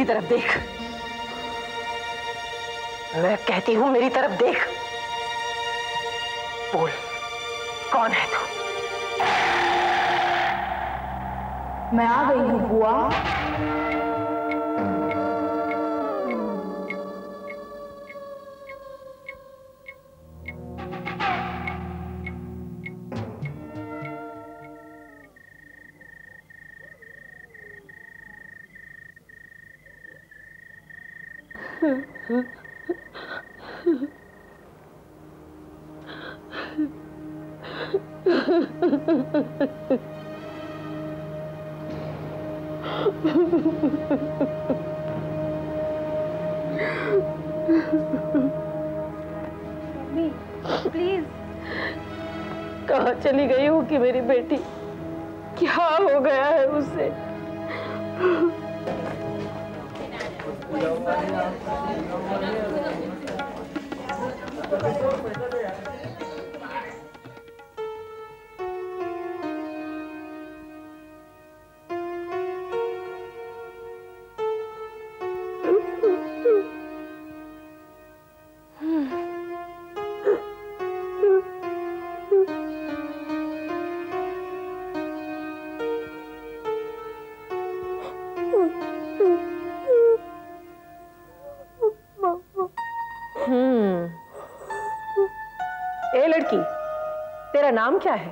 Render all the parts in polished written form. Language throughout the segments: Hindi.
तरफ देख, मैं कहती हूं मेरी तरफ देख। बोल, कौन है तू? मैं आ गई हूं बुआ। Mummy please. कहाँ चली गई हो कि मेरी बेटी? क्या हो गया है उसे? ए लड़की, तेरा नाम क्या है?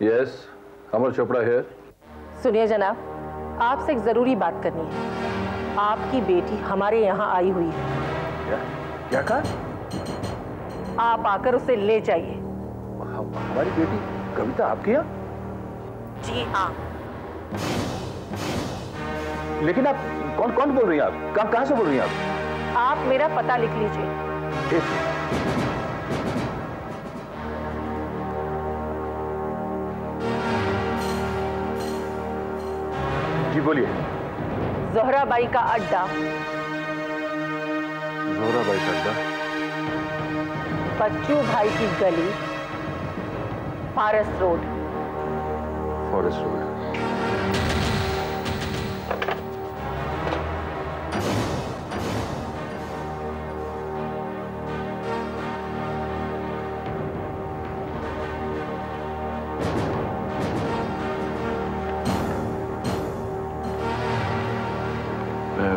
यस, अमर चोपड़ा है। सुनिए जनाब, आपसे एक जरूरी बात करनी है। आपकी बेटी हमारे यहाँ आई हुई है। क्या कहा? आप आकर उसे ले जाइए। हमारी बेटी कविता आपके यहाँ? जी हाँ। लेकिन आप कौन बोल रही हैं? आप कहाँ से बोल रही हैं आप? आप मेरा पता लिख लीजिए। जी बोलिए। ज़ोहराबाई का अड्डा। ज़ोहराबाई का अड्डा? बच्चू भाई की गली, फॉरेस्ट रोड। Forest road. मैं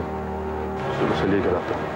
सुबह से लेकर आता हूँ।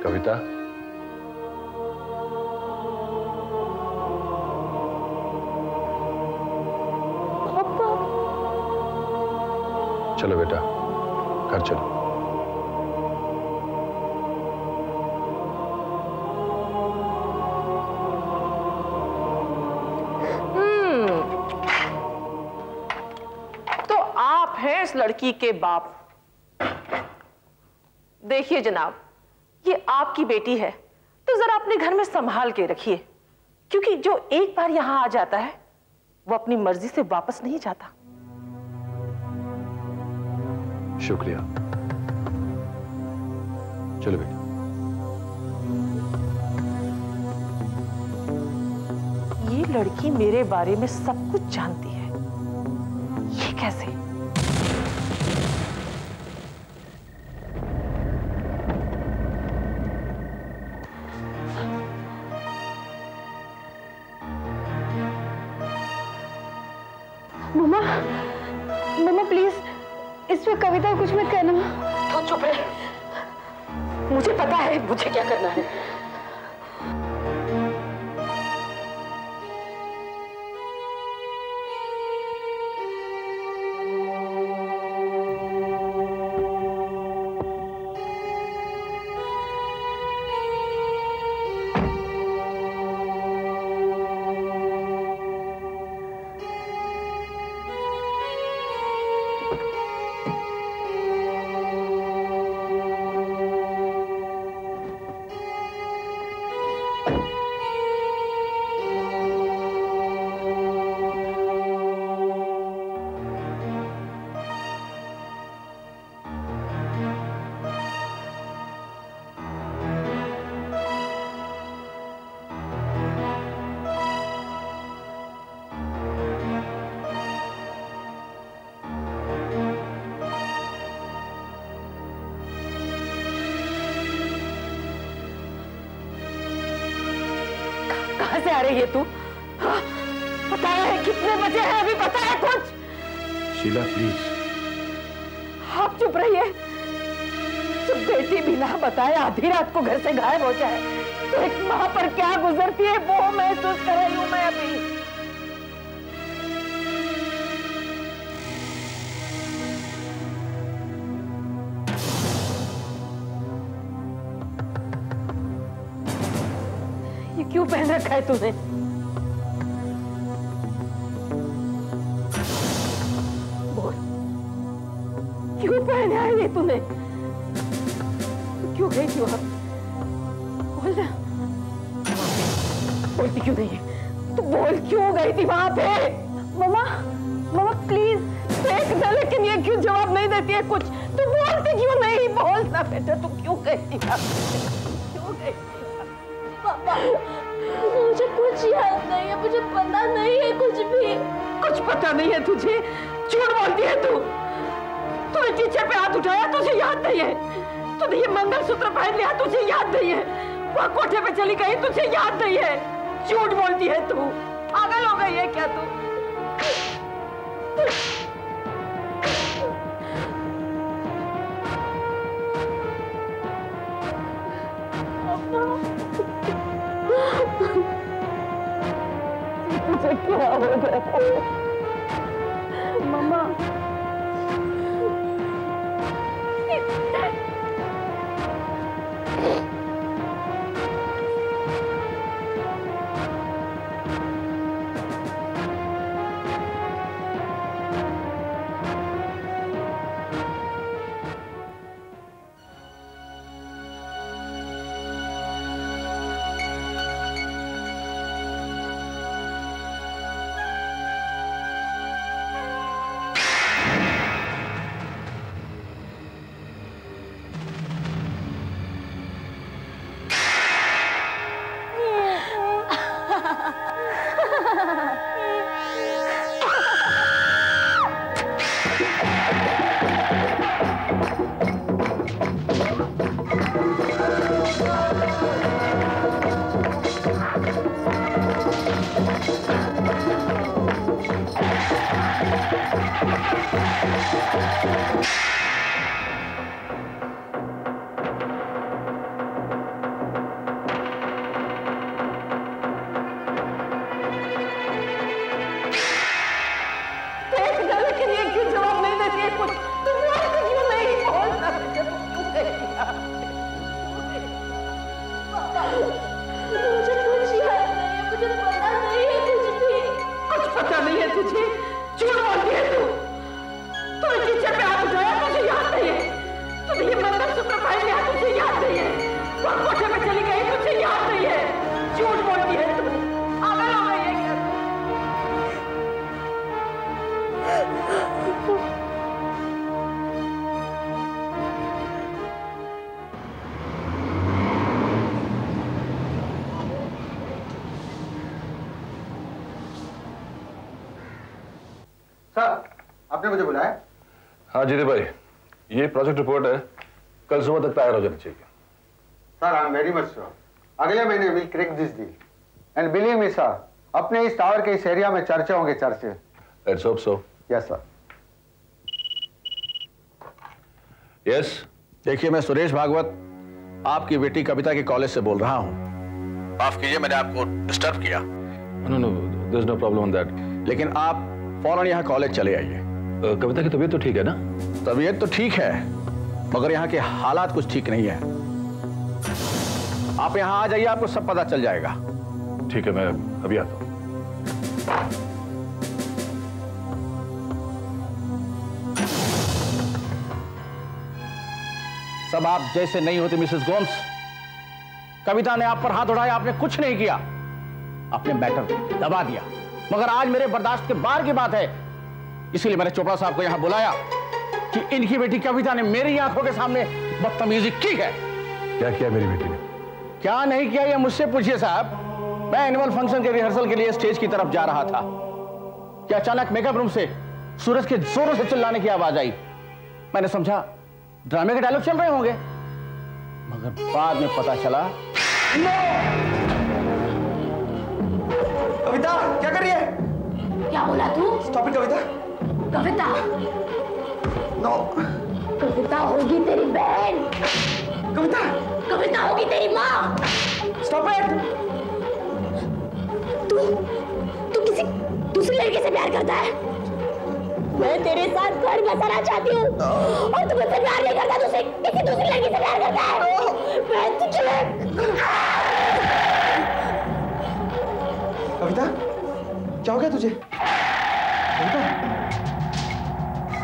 कविता, पापा। चलो बेटा, घर चलो। तो आप हैं इस लड़की के बाप। देखिए जनाब, ये आपकी बेटी है तो जरा अपने घर में संभाल के रखिए, क्योंकि जो एक बार यहां आ जाता है वो अपनी मर्जी से वापस नहीं जाता। शुक्रिया। चलो बेटा। ये लड़की मेरे बारे में सब कुछ जानती है। ये कैसे? मम्मा, मम्मा प्लीज इस पे कविता कुछ मत कहना। तो चुप रहे, मुझे पता है मुझे क्या करना है। कहां से आ रही है तू? हाँ, बताया है कितने बजे हैं अभी, पता है कुछ? शीला प्लीज। आप चुप रहिए। जब बेटी बिना बताए आधी रात को घर से गायब हो जाए तो एक मां पर क्या गुजरती है वो महसूस कर रही हूं मैं अभी। ये क्यों पहन रखा है तूने? बोल, क्यों पहना है ये तूने? क्यों गई थी वहां? बोल ना। बोलती क्यों नहीं है? तू बोल, क्यों गई थी वहां पे? मम्मा, मम्मा प्लीज। देख ना, लेकिन ये क्यों जवाब नहीं देती है कुछ? तू बोलती क्यों नहीं? बोल ना बेटा, तू क्यों गई थी वहां पे? क्यों गई थी? पापा, मुझे कुछ याद नहीं है, मुझे पता नहीं है कुछ भी। कुछ पता नहीं है तुझे? झूठ बोलती है तू। तूने टीचर पे हाथ उठाया, तुझे याद नहीं है? तूने ये मंगलसूत्र पहन लिया, तुझे याद नहीं है? वहां कोठे पे चली गई, तुझे याद नहीं है? झूठ बोलती है तू। पागल हो गई है क्या तू? तुझे क्या हो गया? मम्मा, सर, आपने मुझे बुलाया? हाँ जीते भाई, ये प्रोजेक्ट रिपोर्ट है, कल सुबह तक तैयार हो जानी चाहिए। Sir, I am very much sure. अगले महीने will crack this deal and believe me sir, अपने इस टावर के इस एरिया में चर्चे होंगे, चर्चे। Let's hope so. Yes sir. Yes, देखिए मैं सुरेश भागवत आपकी बेटी कविता के कॉलेज से बोल रहा हूँ। माफ कीजिए मैंने आपको डिस्टर्ब किया। No no, there is no problem on that. लेकिन आप फौरन यहाँ कॉलेज चले आइए। कविता की तबीयत तो ठीक है ना? तबीयत तो ठीक है, मगर यहाँ के हालात कुछ ठीक नहीं है। आप यहाँ आ जाइए, आपको सब पता चल जाएगा। ठीक है, मैं अभी आता हूँ। सब आप जैसे नहीं होते मिसेस गोम्स। कविता ने आप पर हाथ उठाया, आपने कुछ नहीं किया, आपने मैटर दबा दिया। मगर आज मेरे बर्दाश्त के बाहर की बात है, इसीलिए मैंने चोपड़ा साहब को यहां बुलाया कि इनकी बेटी कविता ने मेरी आंखों के सामने बदतमीजी की है। क्या किया मेरी बेटी ने? क्या नहीं किया, यह मुझसे पूछिए साहब। मैं एनुअल फंक्शन के रिहर्सल के लिए स्टेज की तरफ जा रहा था कि अचानक मेकअप रूम से सूरज के जोरों से चिल्लाने की आवाज आई। मैंने समझा ड्रामे के डायलॉग चल रहे होंगे, मगर बाद में पता चला। कविता क्या कर रही है? क्या बोला तू? Stop it Kavita. Kavita? No. Kavita होगी तेरी बहन। कविता। कविता होगी तेरी माँ। Stop it. तू किसी दूसरी लड़के से प्यार करता है? मैं तेरे साथ घर बसाना चाहती हूँ और तू मुझसे प्यार नहीं करता, तुझसे किसी दूसरी लड़की से प्यार करता है। मैं तुझे। कविता क्या हो गया तुझे? कविता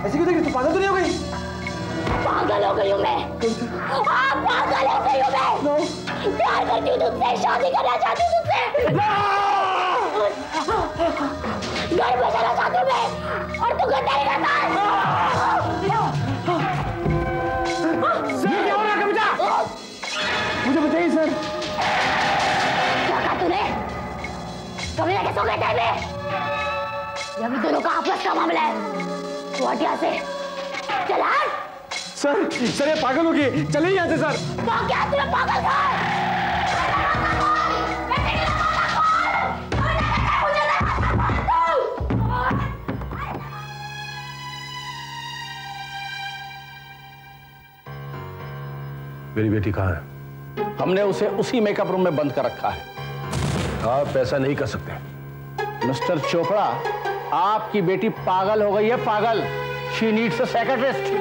ऐसे क्यों देख रही? तू पागल तो नहीं हो गई? पागल हो गई हूँ मैं। हाँ पागल हो गई हूँ मैं। प्यार करती हूँ तुझसे, शादी करना चाहती हूँ तुझसे, घर बसाना चाहती हूँ मैं, और तू गद्दारी करता है। ये क्या हो रहा है कविता? मुझे बताइए सर। क्या कहा तूने? कविता के सो गए टाइम में? ये भी दोनों का आपस का मामला है। तू हट यहाँ से, चला। सर ये पागल हो गई, चले यहाँ से सर। क्या तूने पागल कहा? मेरी बेटी कहाँ है? हमने उसे उसी मेकअप रूम में बंद कर रखा है। आप ऐसा नहीं कर सकते मिस्टर चोपड़ा, आपकी बेटी पागल हो गई है, पागल। She needs a psychiatrist.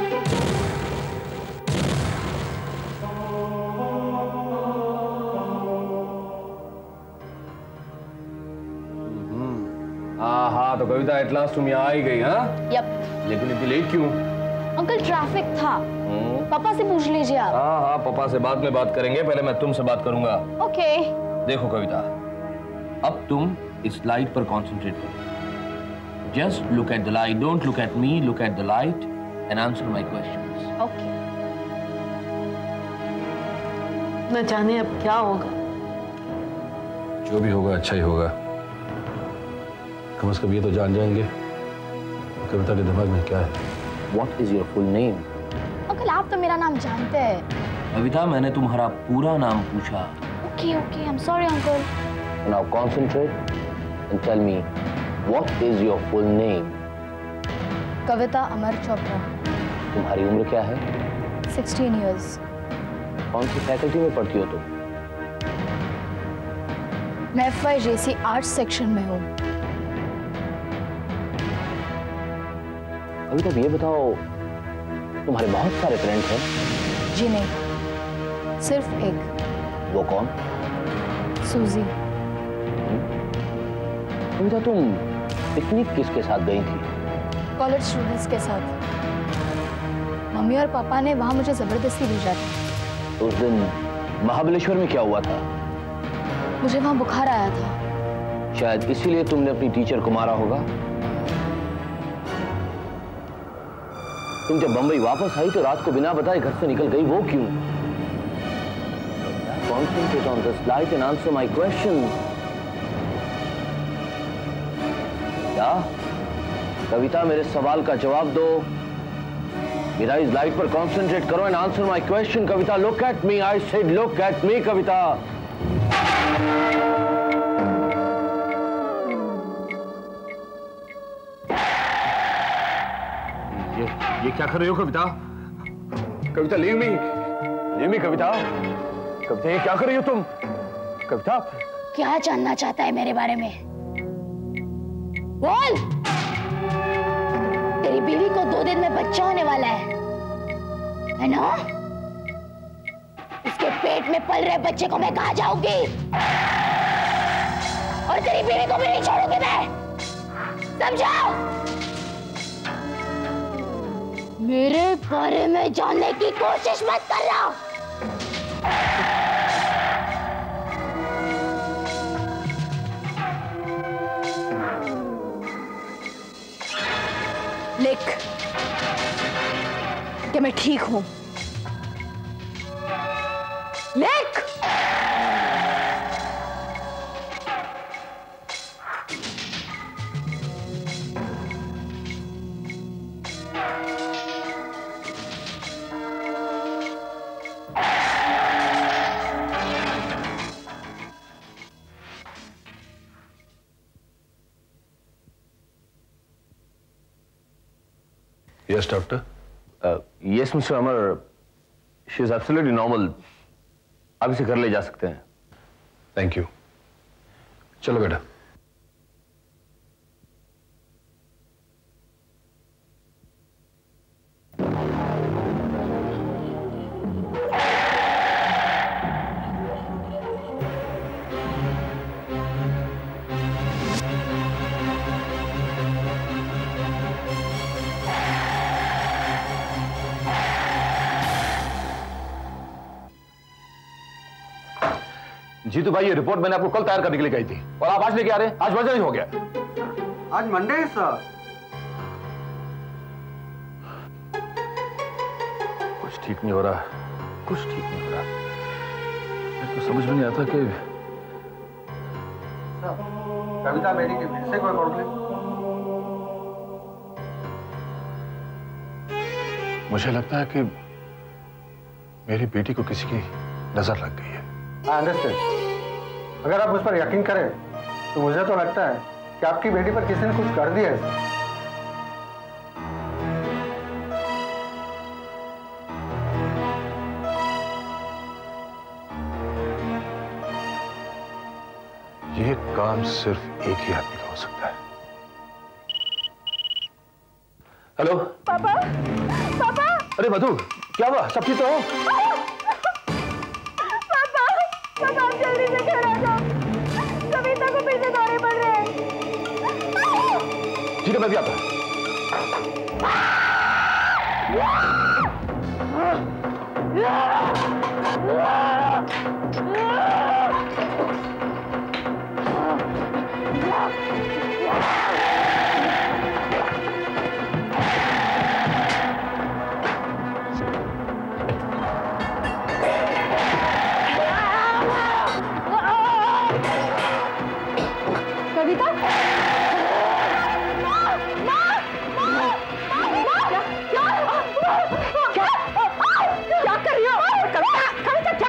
हाँ तो कविता एट लास्ट तुम यहाँ आ ही गई। हाँ यप। लेकिन इतनी लेट क्यों? अंकल ट्रैफिक था। पापा से पूछ लीजिए आप। हाँ पापा से बाद में बात करेंगे, पहले मैं तुमसे बात करूंगा। ओके। देखो कविता, अब तुम इस लाइट पर कंसंट्रेट करो। Just look at the light, don't look at me, look at the light and answer my questions. Okay. न जाने अब क्या होगा। जो भी होगा अच्छा ही होगा। कम से कम ये तो जान जाएंगे कविता के दिमाग में क्या है। What is your full name? Uncle आप तो मेरा नाम जानते हैं। कविता, मैंने तुम्हारा पूरा नाम पूछा। Okay okay, I am sorry uncle. Now concentrate and tell me what is your full name? कविता अमर चोपड़ा। तुम्हारी उम्र क्या है? 16 years। कौन सी फैकल्टी में पढ़ती हो तुम? मैं FYJC आर्ट्स सेक्शन में हूँ। अभी तक ये बताओ, तुम्हारे बहुत सारे फ्रेंड्स हैं? जी नहीं, सिर्फ एक। वो कौन? सूजी। कविता, तुम पिकनिक किसके साथ गई थी? कॉलेज स्टूडेंट्स के साथ। मम्मी और पापा ने वहां मुझे जबरदस्ती भेजा था। उस दिन महाबलेश्वर में क्या हुआ था? मुझे वहां बुखार आया था। शायद इसीलिए तुमने अपनी टीचर को मारा होगा। तुम जब बंबई वापस आई तो रात को बिना बताए घर से निकल गई, वो क्यों? Concentrate on this light and answer my question. क्या कविता, मेरे सवाल का जवाब दो। मेरा इस लाइट पर कंसंट्रेट करो and answer my question. Kavita, look at me, I said look at me. Kavita, ये क्या कर रही हो कविता? कविता, लीव मी कविता। कविता, ये क्या कर रही हो तुम? कविता, क्या जानना चाहता है मेरे बारे में? बोल। तेरी बीवी को 2 दिन में बच्चा होने वाला है ना? उसके पेट में पल रहे बच्चे को मैं कहाँ जाऊंगी? और तेरी बीवी को भी नहीं छोड़ूंगी मैं, समझाओ? मेरे बारे में जानने की कोशिश मत करना। लिख कि मैं ठीक हूं। लिख। Yes, doctor. Yes, Mr. Amar. She is absolutely normal. आप इसे घर ले जा सकते हैं। Thank you. चलो बेटा। जीतू भाई, ये रिपोर्ट मैंने आपको कल तैयार करने के लिए कही थी और आप आज लेके आ रहे हैं। आज वर्जन हो गया। आज मंडे है सर। कुछ ठीक नहीं हो रहा, कुछ ठीक नहीं हो रहा। मेरे को समझ में नहीं आता कि सर, कविता बेटी के फिर से कोई प्रॉब्लम? मुझे लगता है कि मेरी बेटी को किसी की नजर लग गई है। I understand. अगर आप उस पर यकीन करें तो मुझे तो लगता है कि आपकी बेटी पर किसी ने कुछ कर दिया है सर। ये काम सिर्फ एक ही आदमी का हो सकता है। हेलो पापा, पापा, अरे मधु, क्या हुआ? सब ठीक तो हो? पापा, पापा आप जल्दी से घर आ जाओ। कविता को पीछे दौरे पड़ रहे हैं। ठीक है, मैं भी आता हूं। कविता, क्या कर रही हो? कविता, कविता क्या?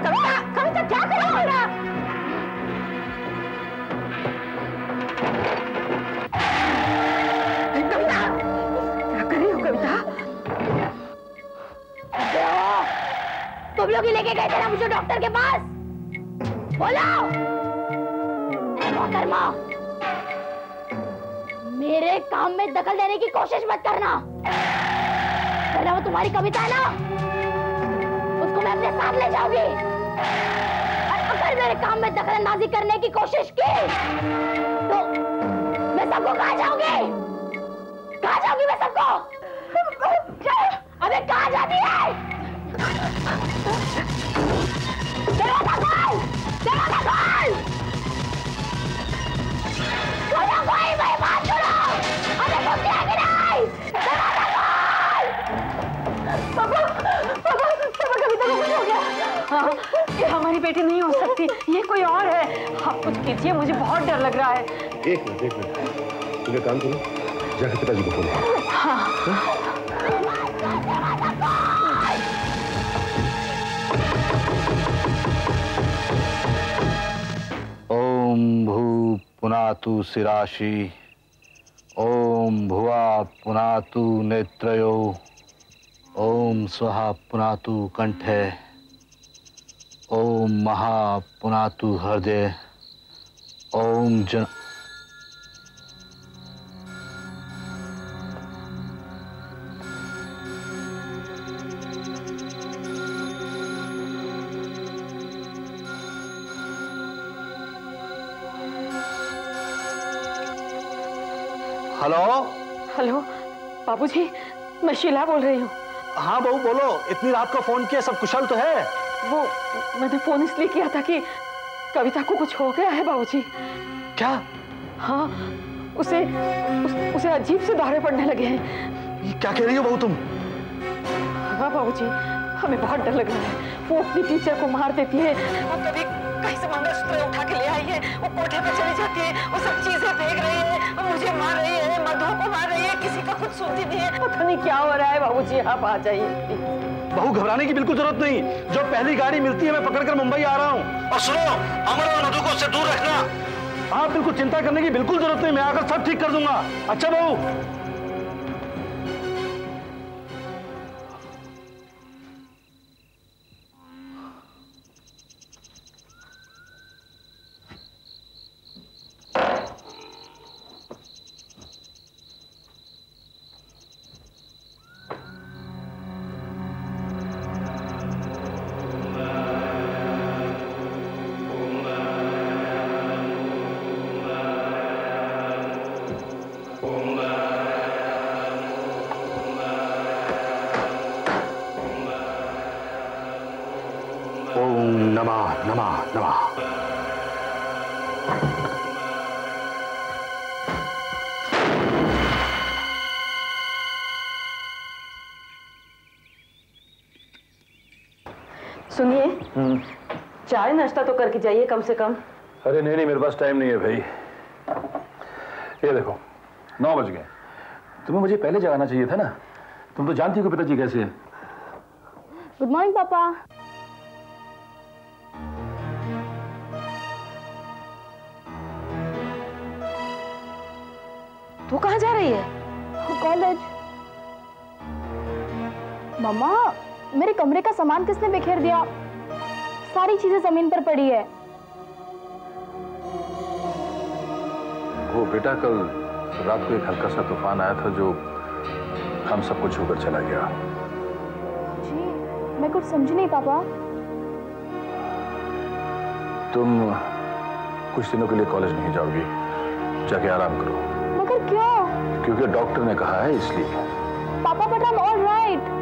कविता, कविता क्या कर रही हो? कविता, क्या कर रही हो कविता? तुम लोग ही लेके गए थे ना मुझे डॉक्टर के पास। बोलो। मोहतरमा, मेरे काम में दखल देने की कोशिश मत करना। पहले वो तुम्हारी कविता है ना, उसको मैं अपने साथ ले जाऊंगी। और अगर मेरे काम में दखल अंदाजी करने की कोशिश की तो मैं सबको कहाँ जाऊंगी? कहाँ जाऊंगी मैं सबको? अबे कहाँ जाती है? दरवाजा खोल! दरवाजा खोल! खोलो कोई, मेरी बात सुनो! अबे तुम जाएंगे नहीं! दरवाजा खोल! पापा, पापा, पापा कविता को कुछ हो गया। हाँ, ये हमारी बेटी नहीं हो सकती, ये कोई और है। आप कुछ कीजिए, मुझे बहुत डर लग रहा है। एक मिनट तुम्हें काम करो, जाकर पिताजी को फोन करो। हाँ। ओम भू पुनातु शिराशि, ओम भुवा पुनातु नेत्रयो, ओम स्वहा पुनातु कंठे, ओम महा पुनातु हृदय, ओम जन। हेलो हेलो बाबूजी, मैं शीला बोल रही हूँ। हाँ बहू बोलो, इतनी रात को फोन किया, सब कुशल तो है? वो मैंने फोन इसलिए किया था कि कविता को कुछ हो गया है बाबूजी। क्या? हाँ, उसे अजीब से दौरे पड़ने लगे हैं। ये क्या कह रही हो बहू तुम? हाँ बाबूजी, हमें बहुत डर लग रहा है। वो अपनी टीचर को मार देती है, वो कभी कहीं से मंगलसूत्र उठा के ले आई है, वो कोठे पे चली जाती है, वो सब चीजें फेंक रही है, मुझे मार रही है, मधु को मार रही है, किसी का कुछ सुनती नहीं है। पता नहीं क्या हो रहा है बाबूजी, आप आ जाइए। बहू घबराने की बिल्कुल जरूरत नहीं, जो पहली गाड़ी मिलती है मैं पकड़कर मुंबई आ रहा हूँ। और सुनो, अमर और मधु को उससे दूर रखना। आप बिल्कुल चिंता करने की बिल्कुल जरूरत नहीं, मैं आकर सब ठीक कर दूंगा। अच्छा बहू? सुनिए, चाय नाश्ता तो करके जाइए कम से कम। अरे नहीं, मेरे पास टाइम नहीं है भाई। ये देखो 9 बज गए, तुम्हें मुझे पहले जगाना चाहिए था ना। तुम तो जानती हो कि पिताजी कैसे हैं। गुड मॉर्निंग पापा। तू कहाँ जा रही है? कॉलेज। मम्मा, मेरे कमरे का सामान किसने बिखेर दिया? सारी चीजें जमीन पर पड़ी है। वो बेटा, कल रात को एक हल्का सा तूफान आया था जो हम सबको छूकर चला गया। जी, मैं कुछ समझी नहीं पापा। तुम कुछ दिनों के लिए कॉलेज नहीं जाओगी, जाके आराम करो। मगर क्यों? क्योंकि डॉक्टर ने कहा है इसलिए। पापा, but I am all right.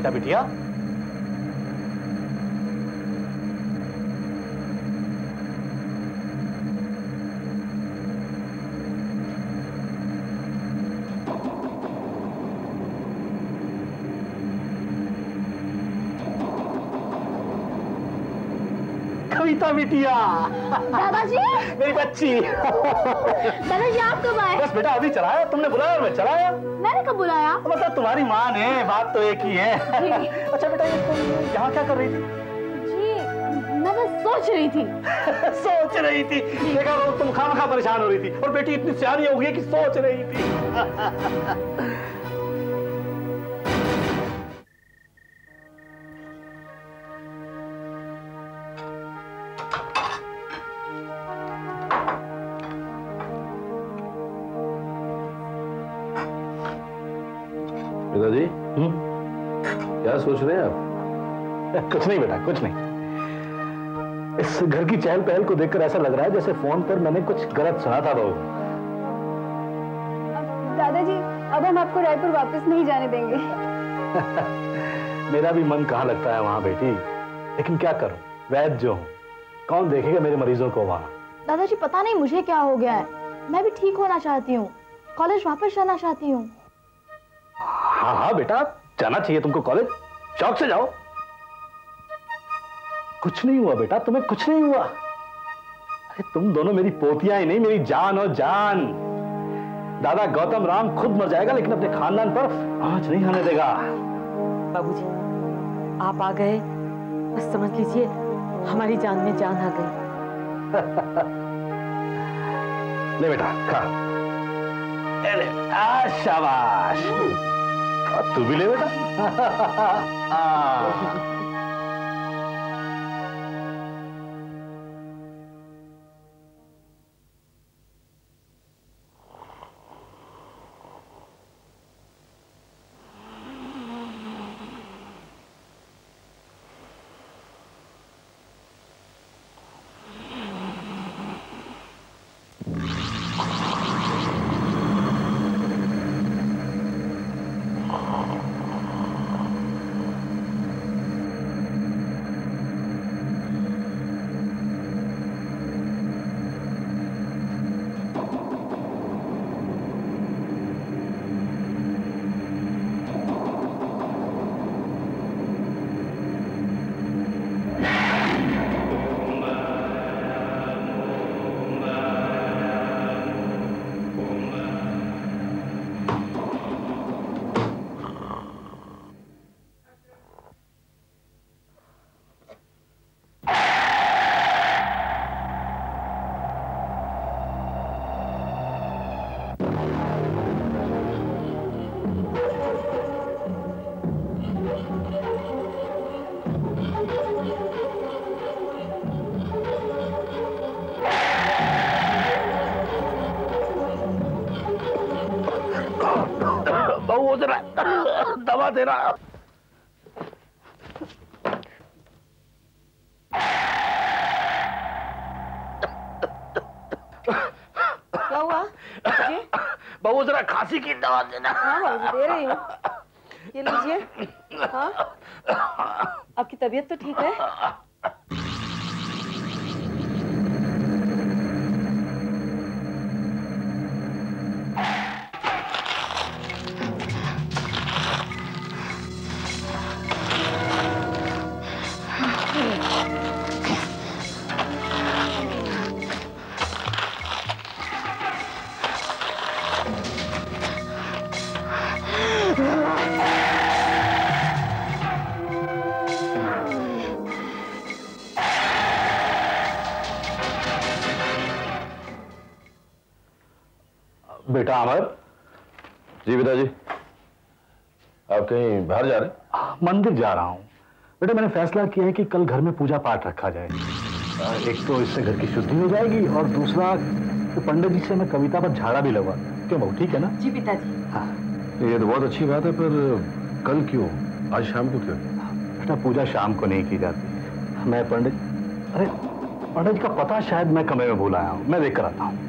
Kavita बिटिया। कविता बिटिया। दादाजी, मेरी बच्ची। दादाजी आप कब आए? बस बेटा अभी चलाया, तुमने बुलाया मैं चलाया। मैंने कब बुलाया? मतलब तुम्हारी माँ ने, बात तो एक ही है। अच्छा बेटा ये तुम यहाँ क्या कर रही थी? जी मैं बस सोच रही थी। सोच रही थी? देखा वो तुम खामखा परेशान हो रही थी और बेटी इतनी सियानी हो गई कि सोच रही थी। पिताजी क्या सोच रहे हैं आप? कुछ नहीं बेटा, कुछ नहीं। इस घर की चहल पहल को देखकर ऐसा लग रहा है जैसे फोन पर मैंने कुछ गलत सुना था। बहू दादाजी अब हम आपको रायपुर वापस नहीं जाने देंगे। मेरा भी मन कहाँ लगता है वहां बेटी, लेकिन क्या करूं, वैद्य जो हूं, कौन देखेगा मेरे मरीजों को वहां। दादाजी पता नहीं मुझे क्या हो गया है, मैं भी ठीक होना चाहती हूँ, कॉलेज वापस जाना चाहती हूँ। हाँ हाँ बेटा जाना चाहिए तुमको कॉलेज, शौक से जाओ। कुछ नहीं हुआ बेटा, तुम्हें कुछ नहीं हुआ। अरे तुम दोनों मेरी पोतियां ही नहीं, मेरी जान और जान। दादा गौतम राम खुद मर जाएगा लेकिन अपने खानदान पर आंच नहीं आने देगा। बाबूजी आप आ गए, बस समझ लीजिए हमारी जान में जान आ गई। ले बेटा खा। शाबाश, तू भी ले बेटा। दवा देना। क्या हुआ? बहू जरा खांसी की दवा देना। हाँ बाबूजी दे रही हूँ, ये लीजिए। हाँ आपकी तबीयत तो ठीक है? बेटा अमर। जी पिताजी, आप कहीं बाहर जा रहे हैं? मंदिर जा रहा हूँ बेटा। मैंने फैसला किया है कि कल घर में पूजा पाठ रखा जाए। एक तो इससे घर की शुद्धि हो जाएगी और दूसरा तो पंडित जी से मैं कविता पर झाड़ा भी लगवा। क्यों बहू, ठीक है ना? जी पिताजी। हाँ ये तो बहुत अच्छी बात है, पर कल क्यों, आज शाम को क्यों? बेटा पूजा शाम को नहीं की जाती। मैं पंडित जी का पता शायद मैं कमरे में भूल आया हूँ, मैं देख कर आता हूँ।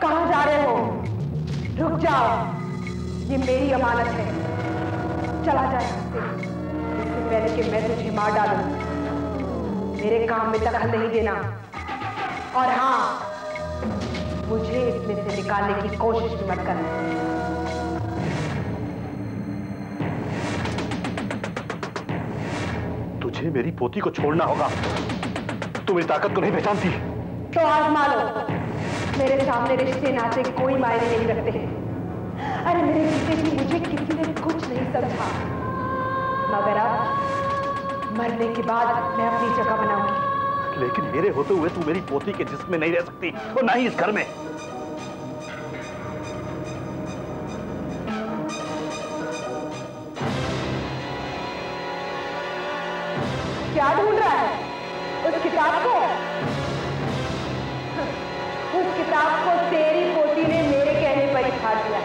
कहाँ जा रहे हो? रुक जाओ, ये मेरी अमानत है। चला जाए इससे पहले कि मैं तुझे मार डालूं। मेरे काम में दखल नहीं देना, और हाँ, मुझे इसमें से निकालने की कोशिश भी मत करना। तुझे मेरी पोती को छोड़ना होगा। तू मेरी ताकत को नहीं पहचानती। तो आजमा लो। मेरे सामने रिश्ते नाते कोई मायने नहीं रखते हैं। अरे मेरे जीते जी मुझे किसी ने कुछ नहीं समझा, मगर अब मरने के बाद मैं अपनी जगह बनाऊंगी। लेकिन मेरे होते हुए तू मेरी पोती के जिस्म में नहीं रह सकती, और ना ही इस घर में। क्या ढूंढ रहा है? उस किताब को? उस किताब को तेरी पोती ने मेरे कहने पर ही फाड़ दिया।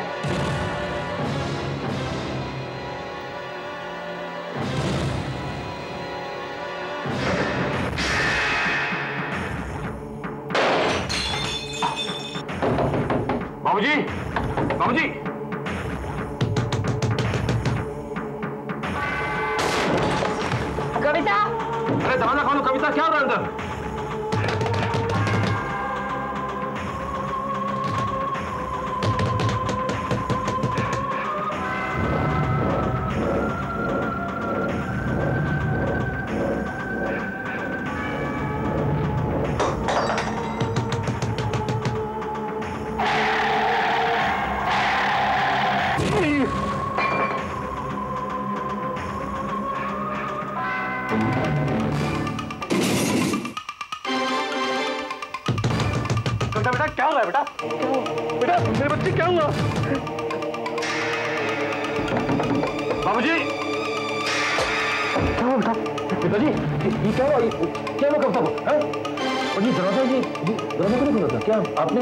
बाबूजी, बाबूजी, कविता! अरे दरवाजा खोलो। कविता, क्या हो रहा है अंदर? बेटा क्या हो रहा है? बेटा बेटा मेरे बच्चे क्या हुआ? बाबूजी, क्या हुआ बेटा? पिताजी, ये क्या हुआ? क्या हुआ कविता को? और ये दरवाजा क्यों नहीं खुला था? क्या आपने